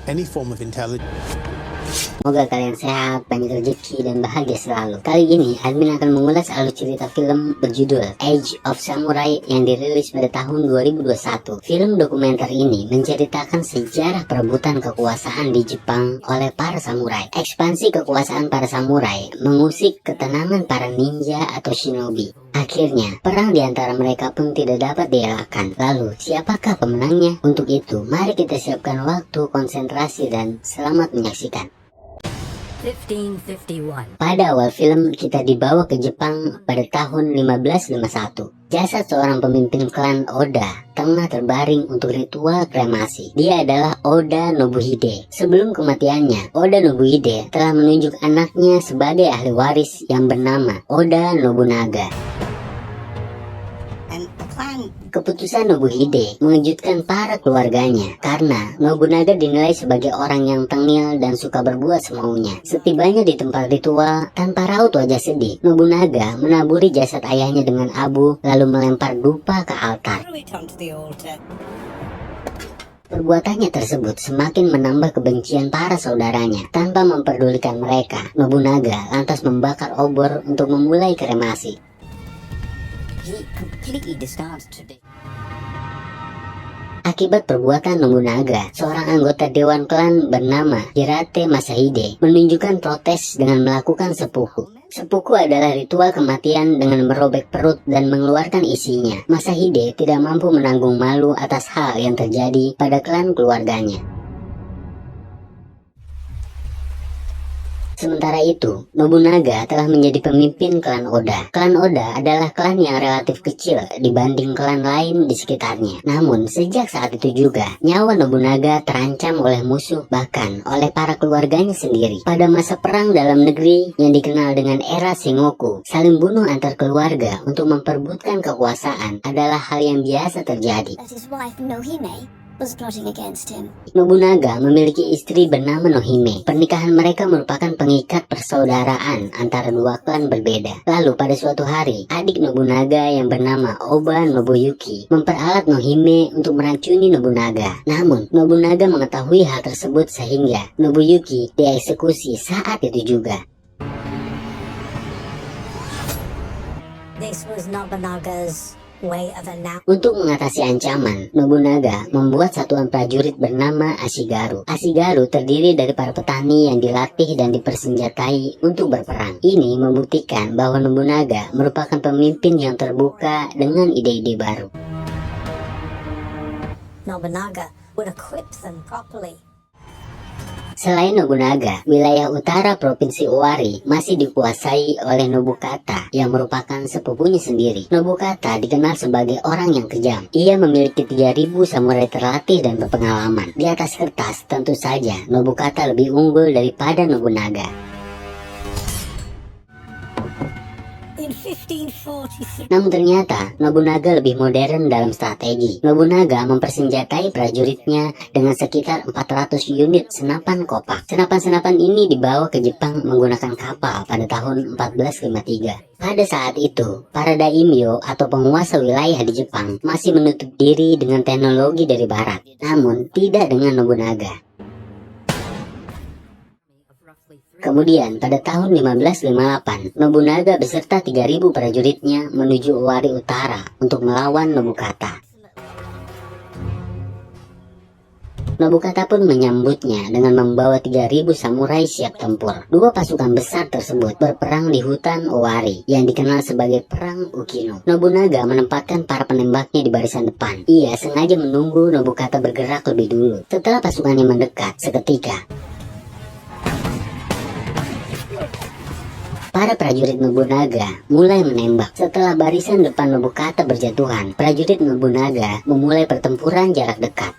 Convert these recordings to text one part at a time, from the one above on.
any form of intelligence. Semoga kalian sehat, banyak rezeki, dan bahagia selalu. Kali ini, admin akan mengulas alur cerita film berjudul Age of Samurai yang dirilis pada tahun 2021. Film dokumenter ini menceritakan sejarah perebutan kekuasaan di Jepang oleh para samurai. Ekspansi kekuasaan para samurai mengusik ketenangan para ninja atau shinobi. Akhirnya, perang di antara mereka pun tidak dapat dielakkan. Lalu, siapakah pemenangnya? Untuk itu, mari kita siapkan waktu, konsentrasi, dan selamat menyaksikan. 1551. Pada awal film, kita dibawa ke Jepang pada tahun 1551. Jasad seorang pemimpin klan Oda tengah terbaring untuk ritual kremasi. Dia adalah Oda Nobuhide. Sebelum kematiannya, Oda Nobuhide telah menunjuk anaknya sebagai ahli waris yang bernama Oda Nobunaga. Keputusan Nobuhide mengejutkan para keluarganya karena Nobunaga dinilai sebagai orang yang tengil dan suka berbuat semaunya. Setibanya di tempat ritual, tanpa raut wajah sedih, Nobunaga menaburi jasad ayahnya dengan abu lalu melempar dupa ke altar. Perbuatannya tersebut semakin menambah kebencian para saudaranya. Tanpa memperdulikan mereka, Nobunaga lantas membakar obor untuk memulai kremasi. Akibat perbuatan Nobunaga, seorang anggota dewan klan bernama Hirate Masahide menunjukkan protes dengan melakukan seppuku. Seppuku adalah ritual kematian dengan merobek perut dan mengeluarkan isinya. Masahide tidak mampu menanggung malu atas hal yang terjadi pada klan keluarganya. Sementara itu, Nobunaga telah menjadi pemimpin klan Oda. Klan Oda adalah klan yang relatif kecil dibanding klan lain di sekitarnya. Namun, sejak saat itu juga, nyawa Nobunaga terancam oleh musuh, bahkan oleh para keluarganya sendiri. Pada masa perang dalam negeri yang dikenal dengan era Sengoku, saling bunuh antar keluarga untuk memperebutkan kekuasaan adalah hal yang biasa terjadi. Nobunaga memiliki istri bernama Nohime. Pernikahan mereka merupakan pengikat persaudaraan antara dua klan berbeda. Lalu pada suatu hari, adik Nobunaga yang bernama Oba Nobuyuki memperalat Nohime untuk meracuni Nobunaga. Namun, Nobunaga mengetahui hal tersebut sehingga Nobuyuki dieksekusi saat itu juga. This was Nobunaga's way of Untuk mengatasi ancaman, Nobunaga membuat satuan prajurit bernama Ashigaru. Ashigaru terdiri dari para petani yang dilatih dan dipersenjatai untuk berperang. Ini membuktikan bahwa Nobunaga merupakan pemimpin yang terbuka dengan ide-ide baru. Nobunaga would equip them properly. Selain Nobunaga, wilayah utara Provinsi Owari masih dikuasai oleh Nobukata yang merupakan sepupunya sendiri. Nobukata dikenal sebagai orang yang kejam. Ia memiliki 3.000 samurai terlatih dan berpengalaman. Di atas kertas, tentu saja Nobukata lebih unggul daripada Nobunaga. Namun ternyata Nobunaga lebih modern dalam strategi. Nobunaga mempersenjatai prajuritnya dengan sekitar 400 unit senapan kopak. Senapan-senapan ini dibawa ke Jepang menggunakan kapal pada tahun 1453. Pada saat itu, para daimyo atau penguasa wilayah di Jepang masih menutup diri dengan teknologi dari barat, namun tidak dengan Nobunaga. Kemudian pada tahun 1558, Nobunaga beserta 3.000 prajuritnya menuju Owari Utara untuk melawan Nobukata. Nobukata pun menyambutnya dengan membawa 3.000 samurai siap tempur. Dua pasukan besar tersebut berperang di hutan Owari yang dikenal sebagai Perang Ukino. Nobunaga menempatkan para penembaknya di barisan depan. Ia sengaja menunggu Nobukata bergerak lebih dulu. Setelah pasukannya mendekat, seketika para prajurit Nobunaga mulai menembak. Setelah barisan depan Nobukata berjatuhan, prajurit Nobunaga memulai pertempuran jarak dekat.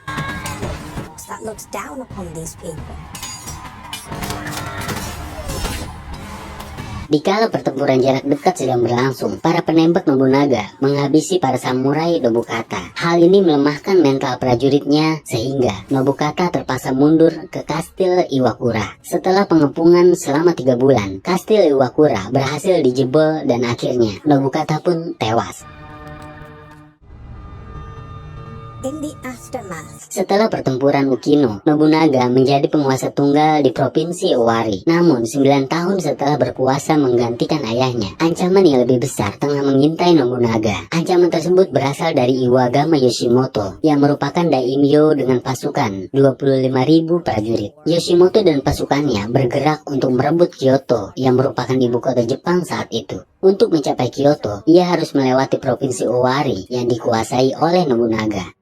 Dikala pertempuran jarak dekat sedang berlangsung, para penembak Nobunaga menghabisi para samurai Nobukata. Hal ini melemahkan mental prajuritnya sehingga Nobukata terpaksa mundur ke Kastil Iwakura. Setelah pengepungan selama 3 bulan, Kastil Iwakura berhasil dijebol dan akhirnya Nobukata pun tewas. In the aftermath, Setelah pertempuran Ukino, Nobunaga menjadi penguasa tunggal di Provinsi Owari. Namun, 9 tahun setelah berkuasa menggantikan ayahnya, ancaman yang lebih besar tengah mengintai Nobunaga. Ancaman tersebut berasal dari Iwagama Yoshimoto, yang merupakan daimyo dengan pasukan 25.000 prajurit. Yoshimoto dan pasukannya bergerak untuk merebut Kyoto, yang merupakan ibu kota Jepang saat itu. Untuk mencapai Kyoto, ia harus melewati Provinsi Owari yang dikuasai oleh Nobunaga.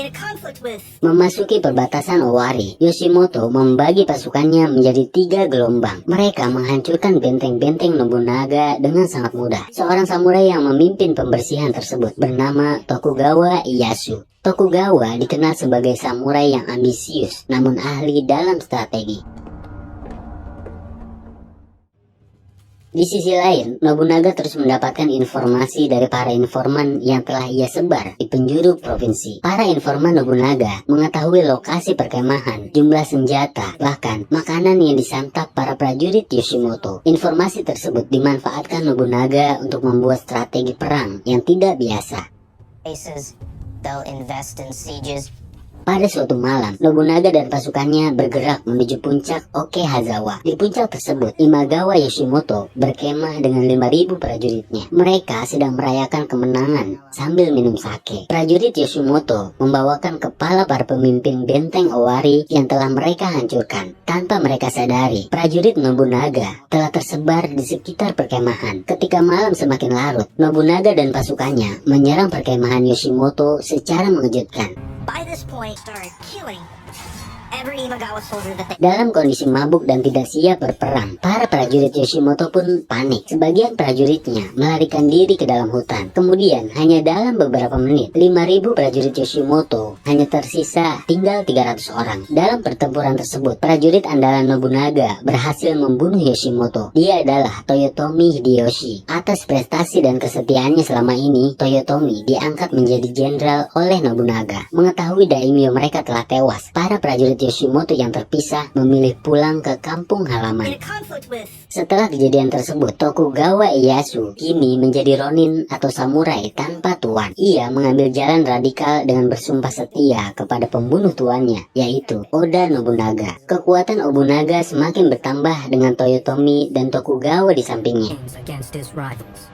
in a conflict with Memasuki perbatasan Owari, Yoshimoto membagi pasukannya menjadi 3 gelombang. Mereka menghancurkan benteng-benteng Nobunaga dengan sangat mudah. Seorang samurai yang memimpin pembersihan tersebut bernama Tokugawa Ieyasu. Tokugawa dikenal sebagai samurai yang ambisius, namun ahli dalam strategi. Di sisi lain, Nobunaga terus mendapatkan informasi dari para informan yang telah ia sebar di penjuru provinsi. Para informan Nobunaga mengetahui lokasi perkemahan, jumlah senjata, bahkan makanan yang disantap para prajurit Yoshimoto. Informasi tersebut dimanfaatkan Nobunaga untuk membuat strategi perang yang tidak biasa. places. They'll invest in sieges. Pada suatu malam, Nobunaga dan pasukannya bergerak menuju puncak Okehazawa. Di puncak tersebut, Imagawa Yoshimoto berkemah dengan 5.000 prajuritnya. Mereka sedang merayakan kemenangan sambil minum sake. Prajurit Yoshimoto membawakan kepala para pemimpin benteng Owari yang telah mereka hancurkan. Tanpa mereka sadari, prajurit Nobunaga telah tersebar di sekitar perkemahan. Ketika malam semakin larut, Nobunaga dan pasukannya menyerang perkemahan Yoshimoto secara mengejutkan. By this point, started killing every Imagawa soldier that they Dalam kondisi mabuk dan tidak siap berperang, para prajurit Yoshimoto pun panik. Sebagian prajuritnya melarikan diri ke dalam hutan. Kemudian, hanya dalam beberapa menit, 5.000 prajurit Yoshimoto hanya tersisa tinggal 300 orang. Dalam pertempuran tersebut, prajurit andalan Nobunaga berhasil membunuh Yoshimoto. Dia adalah Toyotomi Hideyoshi. Atas prestasi dan kesetiaannya selama ini, Toyotomi diangkat menjadi jenderal oleh Nobunaga. Mengetahui daimyo mereka telah tewas, para prajurit Yoshimoto yang terpisah memilih pulang ke kampung in halaman. a conflict with Setelah kejadian tersebut, Tokugawa Ieyasu kini menjadi ronin atau samurai tanpa tuan. Ia mengambil jalan radikal dengan bersumpah setia kepada pembunuh tuannya, yaitu Oda Nobunaga. Kekuatan Nobunaga semakin bertambah dengan Toyotomi dan Tokugawa di sampingnya. against his rivals.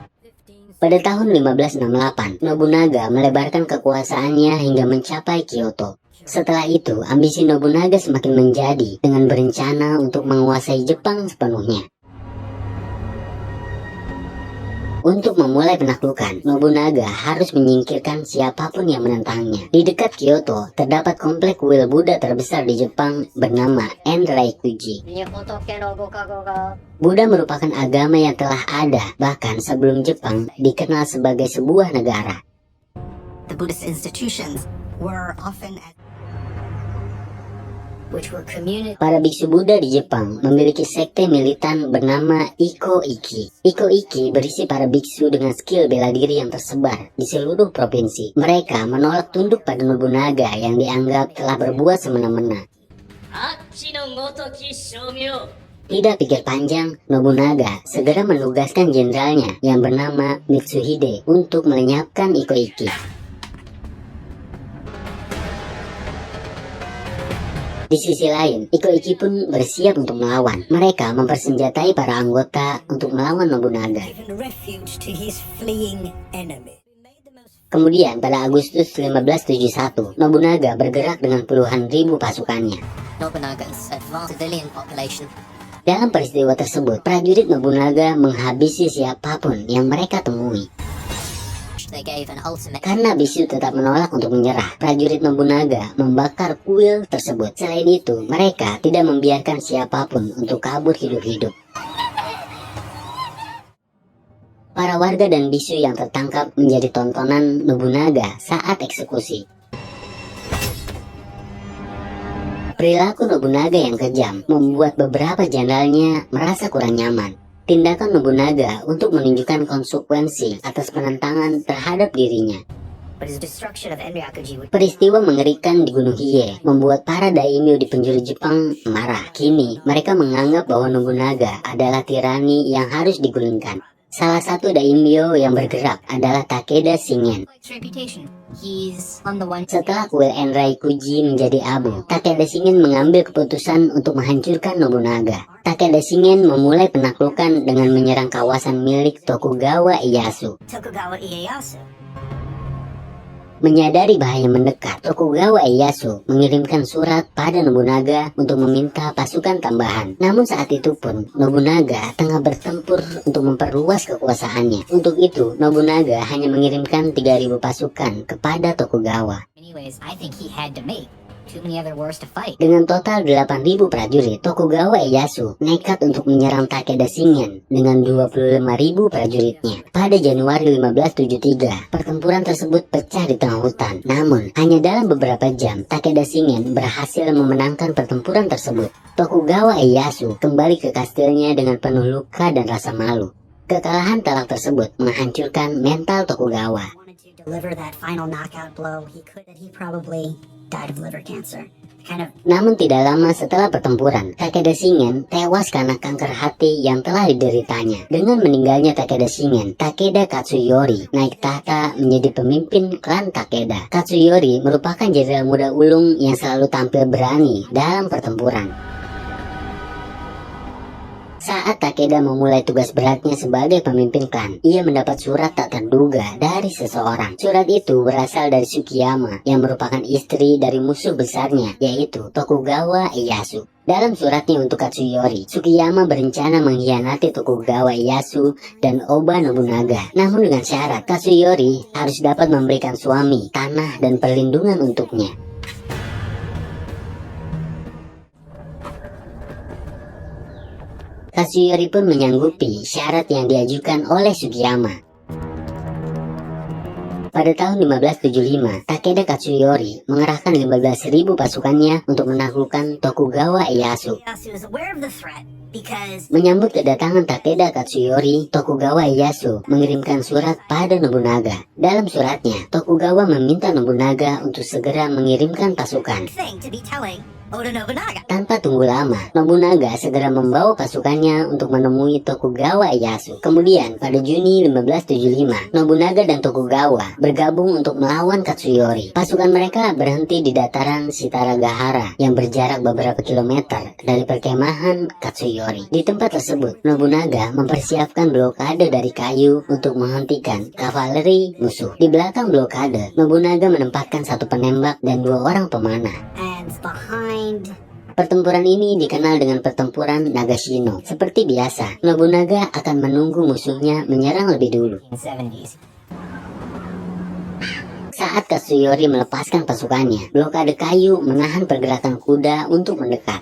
Pada tahun 1568, Nobunaga melebarkan kekuasaannya hingga mencapai Kyoto. Setelah itu, ambisi Nobunaga semakin menjadi dengan berencana untuk menguasai Jepang sepenuhnya. Untuk memulai penaklukan, Nobunaga harus menyingkirkan siapapun yang menentangnya. Di dekat Kyoto, terdapat komplek kuil Buddha terbesar di Jepang bernama Enraikuji. Buddha merupakan agama yang telah ada bahkan sebelum Jepang dikenal sebagai sebuah negara. The Buddhist institutions were often which were community Para biksu Buddha di Jepang memiliki sekte militan bernama Iko-Iki. Iko-Iki berisi para biksu dengan skill bela diri yang tersebar di seluruh provinsi. Mereka menolak tunduk pada Nobunaga yang dianggap telah berbuat semena-mena. Tidak pikir panjang, Nobunaga segera menugaskan jenderalnya yang bernama Mitsuhide untuk melenyapkan Iko-Iki. Di sisi lain, Iko-Iki pun bersiap untuk melawan. Mereka mempersenjatai para anggota untuk melawan Nobunaga. given refuge to his fleeing enemy. Kemudian pada Agustus 1571, Nobunaga bergerak dengan puluhan ribu pasukannya. Nobunaga's advanced civilian population Dalam peristiwa tersebut, prajurit Nobunaga menghabisi siapapun yang mereka temui. they gave an ultimate Karena bisu tetap menolak untuk menyerah, prajurit Nobunaga membakar kuil tersebut. Selain itu, mereka tidak membiarkan siapapun untuk kabur hidup-hidup. Para warga dan bisu yang tertangkap menjadi tontonan Nobunaga saat eksekusi. Perilaku Nobunaga yang kejam membuat beberapa jenderalnya merasa kurang nyaman. Tindakan Nobunaga untuk menunjukkan konsekuensi atas penentangan terhadap dirinya. but his destruction of Enryakuji would Peristiwa mengerikan di Gunung Hiei membuat para daimyo di penjuru Jepang marah. Kini, mereka menganggap bahwa Nobunaga adalah tirani yang harus digulingkan. Salah satu daimyo yang bergerak adalah Takeda Shingen. its reputation He's on the one. Setelah kuil Enraikuji menjadi abu, Takeda Shingen mengambil keputusan untuk menghancurkan Nobunaga. Takeda Shingen memulai penaklukan dengan menyerang kawasan milik Tokugawa Ieyasu. Tokugawa Ieyasu. Menyadari bahaya mendekat, Tokugawa Ieyasu mengirimkan surat pada Nobunaga untuk meminta pasukan tambahan. Namun saat itu pun, Nobunaga tengah bertempur untuk memperluas kekuasaannya. Untuk itu, Nobunaga hanya mengirimkan 3.000 pasukan kepada Tokugawa. Anyways, I think he had to make too many other wars to fight. Dengan total 8.000 prajurit, Tokugawa Ieyasu nekat untuk menyerang Takeda Shingen dengan 25.000 prajuritnya. Pada Januari 1573, pertempuran tersebut pecah di tengah hutan. Namun, hanya dalam beberapa jam, Takeda Shingen berhasil memenangkan pertempuran tersebut. Tokugawa Ieyasu kembali ke kastilnya dengan penuh luka dan rasa malu. Kekalahan telak tersebut menghancurkan mental Tokugawa. Deliver that final knockout blow, he probably died of liver cancer. Namun tidak lama setelah pertempuran, Takeda Shingen tewas karena kanker hati yang telah dideritanya. Dengan meninggalnya Takeda Shingen, Takeda Katsuyori naik tahta menjadi pemimpin klan Takeda. Katsuyori merupakan jenderal muda ulung yang selalu tampil berani dalam pertempuran. Saat Takeda memulai tugas beratnya sebagai pemimpin klan, ia mendapat surat tak terduga dari seseorang. Surat itu berasal dari Tsukiyama, yang merupakan istri dari musuh besarnya, yaitu Tokugawa Ieyasu. Dalam suratnya untuk Katsuyori, Tsukiyama berencana mengkhianati Tokugawa Ieyasu dan Oba Nobunaga. Namun dengan syarat, Katsuyori harus dapat memberikan suami, tanah, dan perlindungan untuknya. Katsuyori pun menyanggupi syarat yang diajukan oleh Tsukiyama. Pada tahun 1575, Takeda Katsuyori mengerahkan 15.000 pasukannya untuk menaklukkan Tokugawa Ieyasu. Ieyasu is aware of the threat because Menyambut kedatangan Takeda Katsuyori, Tokugawa Ieyasu mengirimkan surat pada Nobunaga. Dalam suratnya, Tokugawa meminta Nobunaga untuk segera mengirimkan pasukan. thing to be telling Oda Nobunaga. Tanpa tunggu lama, Nobunaga segera membawa pasukannya untuk menemui Tokugawa Ieyasu. Kemudian, pada Juni 1575, Nobunaga dan Tokugawa bergabung untuk melawan Katsuyori. Pasukan mereka berhenti di dataran Shitaragahara yang berjarak beberapa kilometer dari perkemahan Katsuyori. Di tempat tersebut, Nobunaga mempersiapkan blokade dari kayu untuk menghentikan kavaleri musuh. Di belakang blokade, Nobunaga menempatkan satu penembak dan 2 orang pemanah. And behind Pertempuran ini dikenal dengan pertempuran Nagashino. Seperti biasa, Nobunaga akan menunggu musuhnya menyerang lebih dulu. the 70s. Saat Katsuyori melepaskan pasukannya, blokade kayu menahan pergerakan kuda untuk mendekat.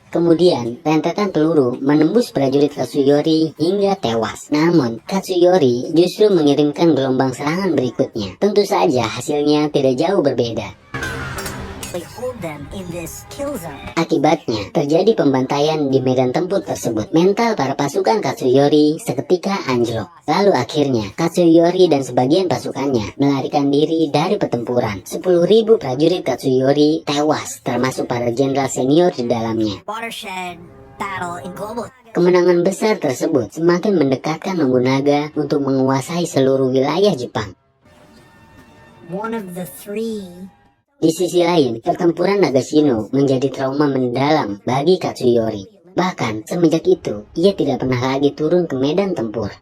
Kemudian, rentetan peluru menembus prajurit Katsuyori hingga tewas. Namun, Katsuyori justru mengirimkan gelombang serangan berikutnya. Tentu saja hasilnya tidak jauh berbeda. They hold them in this kill zone. Akibatnya, terjadi pembantaian di medan tempur tersebut. Mental para pasukan Katsuyori seketika anjlok. Lalu akhirnya, Katsuyori dan sebagian pasukannya melarikan diri dari pertempuran. 10.000 prajurit Katsuyori tewas, termasuk para jenderal senior di dalamnya. Watershed battle in global. Kemenangan besar tersebut semakin mendekatkan Nobunaga untuk menguasai seluruh wilayah Jepang. One of the three. Di sisi lain, pertempuran Nagashino menjadi trauma mendalam bagi Katsuyori. Bahkan, semenjak itu, ia tidak pernah lagi turun ke medan tempur.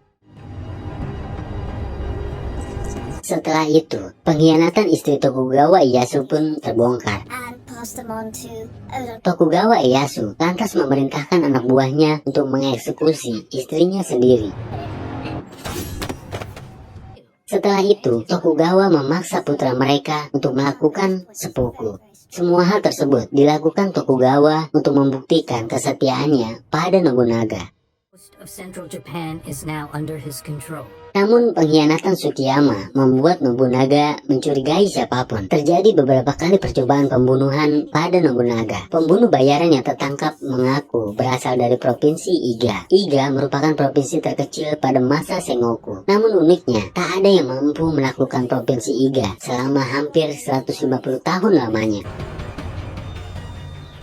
Setelah itu, pengkhianatan istri Tokugawa Ieyasu pun terbongkar. And passed them on to Oda. Tokugawa Ieyasu lantas memerintahkan anak buahnya untuk mengeksekusi istrinya sendiri. Setelah itu, Tokugawa memaksa putra mereka untuk melakukan seppuku. Semua hal tersebut dilakukan Tokugawa untuk membuktikan kesetiaannya pada Nobunaga. Most of central Japan is now under his control. Namun pengkhianatan Tsukiyama membuat Nobunaga mencurigai siapapun. Terjadi beberapa kali percobaan pembunuhan pada Nobunaga. Pembunuh bayaran yang tertangkap mengaku berasal dari provinsi Iga. Iga merupakan provinsi terkecil pada masa Sengoku. Namun uniknya, tak ada yang mampu menaklukkan provinsi Iga selama hampir 150 tahun lamanya.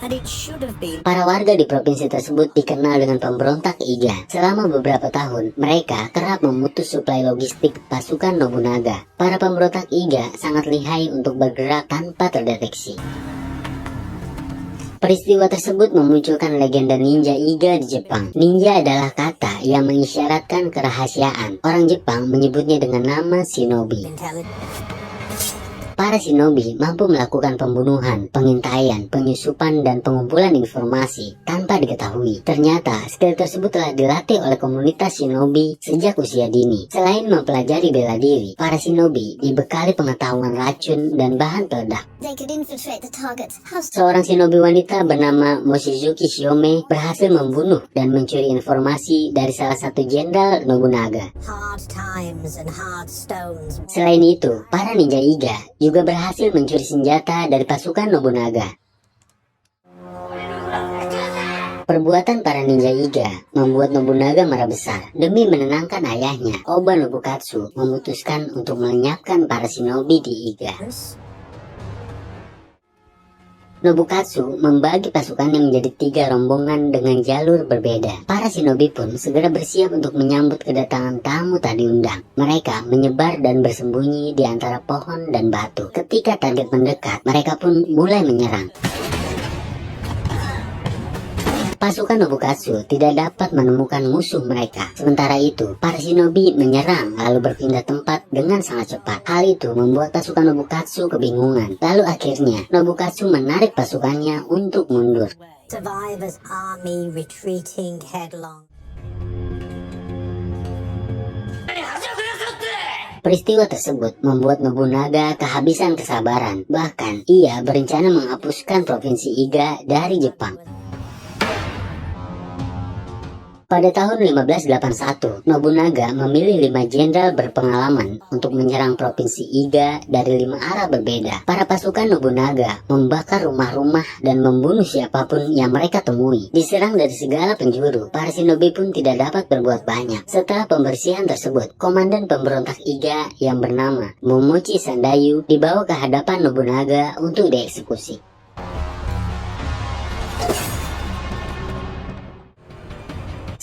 And it should have been. Para warga di provinsi tersebut dikenal dengan pemberontak Iga. Selama beberapa tahun, mereka kerap memutus suplai logistik pasukan Nobunaga. Para pemberontak Iga sangat lihai untuk bergerak tanpa terdeteksi. Peristiwa tersebut memunculkan legenda ninja Iga di Jepang. Ninja adalah kata yang mengisyaratkan kerahasiaan. Orang Jepang menyebutnya dengan nama shinobi. Para shinobi mampu melakukan pembunuhan, pengintaian, penyusupan, dan pengumpulan informasi tanpa diketahui. Ternyata, skill tersebut telah dilatih oleh komunitas shinobi sejak usia dini. Selain mempelajari bela diri, para shinobi dibekali pengetahuan racun dan bahan peledak. They could infiltrate the target's house. Seorang shinobi wanita bernama Mochizuki Shiome berhasil membunuh dan mencuri informasi dari salah satu jenderal Nobunaga. Hard times and hard stones. Selain itu, para ninja Iga juga berhasil mencuri senjata dari pasukan Nobunaga. Perbuatan para ninja Iga membuat Nobunaga marah besar. Demi menenangkan ayahnya, Oba Nobukatsu memutuskan untuk melenyapkan para shinobi di Iga. Nobukatsu membagi pasukannya menjadi 3 rombongan dengan jalur berbeda. Para shinobi pun segera bersiap untuk menyambut kedatangan tamu tak diundang. Mereka menyebar dan bersembunyi di antara pohon dan batu. Ketika target mendekat, mereka pun mulai menyerang. Pasukan Nobukatsu tidak dapat menemukan musuh mereka. Sementara itu, para shinobi menyerang lalu berpindah tempat dengan sangat cepat. Hal itu membuat pasukan Nobukatsu kebingungan. Lalu akhirnya, Nobukatsu menarik pasukannya untuk mundur. Survivors army retreating headlong. Peristiwa tersebut membuat Nobunaga kehabisan kesabaran. Bahkan, ia berencana menghapuskan provinsi Iga dari Jepang. Pada tahun 1581, Nobunaga memilih 5 jenderal berpengalaman untuk menyerang provinsi Iga dari 5 arah berbeda. Para pasukan Nobunaga membakar rumah-rumah dan membunuh siapapun yang mereka temui. Diserang dari segala penjuru, para shinobi pun tidak dapat berbuat banyak. Setelah pembersihan tersebut, komandan pemberontak Iga yang bernama Momochi Sandayu dibawa ke hadapan Nobunaga untuk dieksekusi.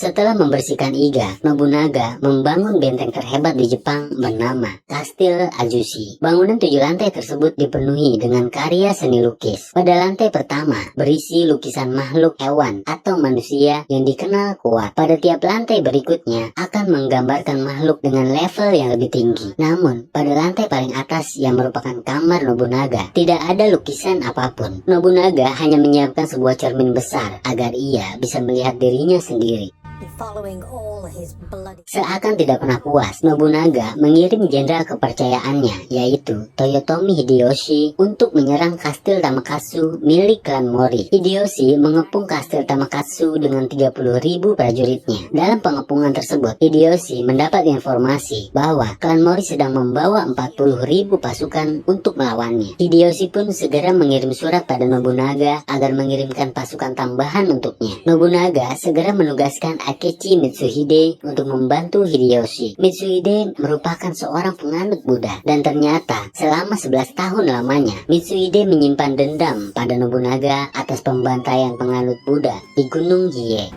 Setelah membersihkan Iga, Nobunaga membangun benteng terhebat di Jepang bernama Kastil Azuchi. Bangunan 7 lantai tersebut dipenuhi dengan karya seni lukis. Pada lantai pertama, berisi lukisan makhluk hewan atau manusia yang dikenal kuat. Pada tiap lantai berikutnya akan menggambarkan makhluk dengan level yang lebih tinggi. Namun, pada lantai paling atas yang merupakan kamar Nobunaga, tidak ada lukisan apapun. Nobunaga hanya menyiapkan sebuah cermin besar agar ia bisa melihat dirinya sendiri. Following all his bloody. Seakan tidak pernah puas, Nobunaga mengirim jenderal kepercayaannya, yaitu Toyotomi Hideyoshi, untuk menyerang kastil Tamakatsu milik klan Mori. Hideyoshi mengepung kastil Tamakatsu dengan 30.000 prajuritnya. Dalam pengepungan tersebut, Hideyoshi mendapat informasi bahwa klan Mori sedang membawa 40.000 pasukan untuk melawannya. Hideyoshi pun segera mengirim surat pada Nobunaga agar mengirimkan pasukan tambahan untuknya. Nobunaga segera menugaskan Akechi Mitsuhide untuk membantu Hideyoshi. Mitsuhide merupakan seorang penganut Buddha, dan ternyata selama 11 tahun lamanya Mitsuhide menyimpan dendam pada Nobunaga atas pembantaian penganut Buddha di Gunung Hiei.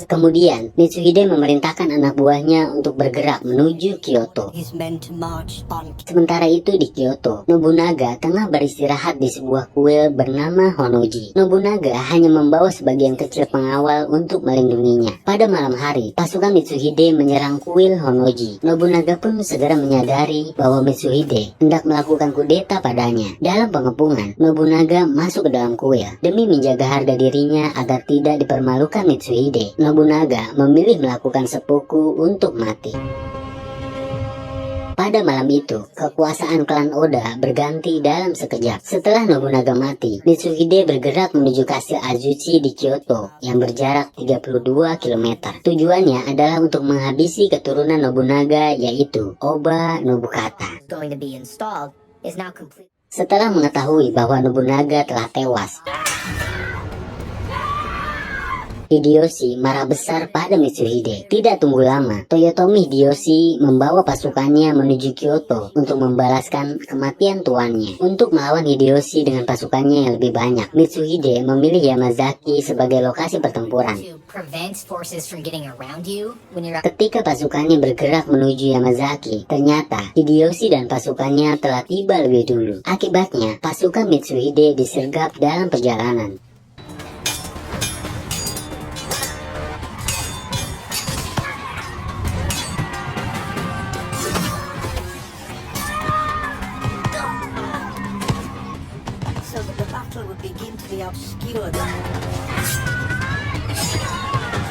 Kemudian, Mitsuhide memerintahkan anak buahnya untuk bergerak menuju Kyoto. Sementara itu di Kyoto, Nobunaga tengah beristirahat di sebuah kuil bernama Honnoji. Nobunaga hanya membawa sebagian kecil pengawal untuk melindunginya. Pada malam hari, pasukan Mitsuhide menyerang kuil Honnoji. Nobunaga pun segera menyadari bahwa Mitsuhide hendak melakukan kudeta padanya. Dalam pengepungan, Nobunaga masuk ke dalam kuil. Demi menjaga harga dirinya agar tidak dipermalukan Mitsuhide, Nobunaga memilih melakukan seppuku untuk mati. Pada malam itu, kekuasaan klan Oda berganti dalam sekejap. Setelah Nobunaga mati, Mitsuhide bergerak menuju kastil Azuchi di Kyoto yang berjarak 32 km. Tujuannya adalah untuk menghabisi keturunan Nobunaga, yaitu Oba Nobukata. Setelah mengetahui bahwa Nobunaga telah tewas, Hideyoshi marah besar pada Mitsuhide. Tidak tunggu lama, Toyotomi Hideyoshi membawa pasukannya menuju Kyoto untuk membalaskan kematian tuannya. Untuk melawan Hideyoshi dengan pasukannya yang lebih banyak, Mitsuhide memilih Yamazaki sebagai lokasi pertempuran. To prevent forces from getting around you when you're Ketika pasukannya bergerak menuju Yamazaki, ternyata Hideyoshi dan pasukannya telah tiba lebih dulu. Akibatnya, pasukan Mitsuhide disergap dalam perjalanan. So that the battle would begin to be obscured.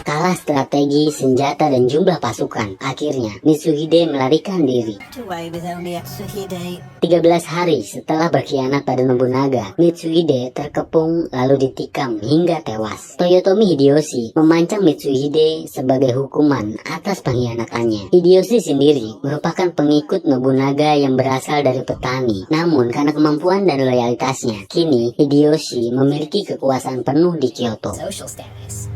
Kalah strategi, senjata, dan jumlah pasukan. Akhirnya, Mitsuhide melarikan diri. Away with only Atsuhide. 13 hari setelah berkhianat pada Nobunaga, Mitsuhide terkepung lalu ditikam hingga tewas. Toyotomi Hideyoshi memancang Mitsuhide sebagai hukuman atas pengkhianatannya. Hideyoshi sendiri merupakan pengikut Nobunaga yang berasal dari petani. Namun, karena kemampuan dan loyalitasnya, kini Hideyoshi memiliki kekuasaan penuh di Kyoto. social status.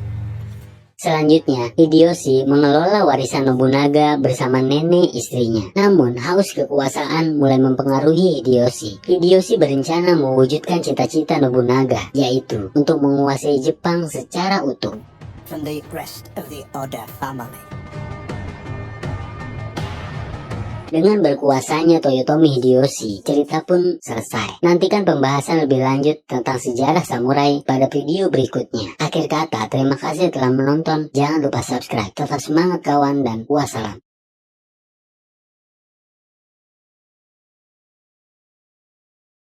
Selanjutnya, Hideyoshi mengelola warisan Nobunaga bersama nenek istrinya. Namun, haus kekuasaan mulai mempengaruhi Hideyoshi. Hideyoshi berencana mewujudkan cita-cita Nobunaga, yaitu untuk menguasai Jepang secara utuh. From the rest of the Oda family. Dengan berkuasanya Toyotomi Hideyoshi, cerita pun selesai. Nantikan pembahasan lebih lanjut tentang sejarah samurai pada video berikutnya. Akhir kata, terima kasih telah menonton. Jangan lupa subscribe. Tetap semangat kawan dan wassalam.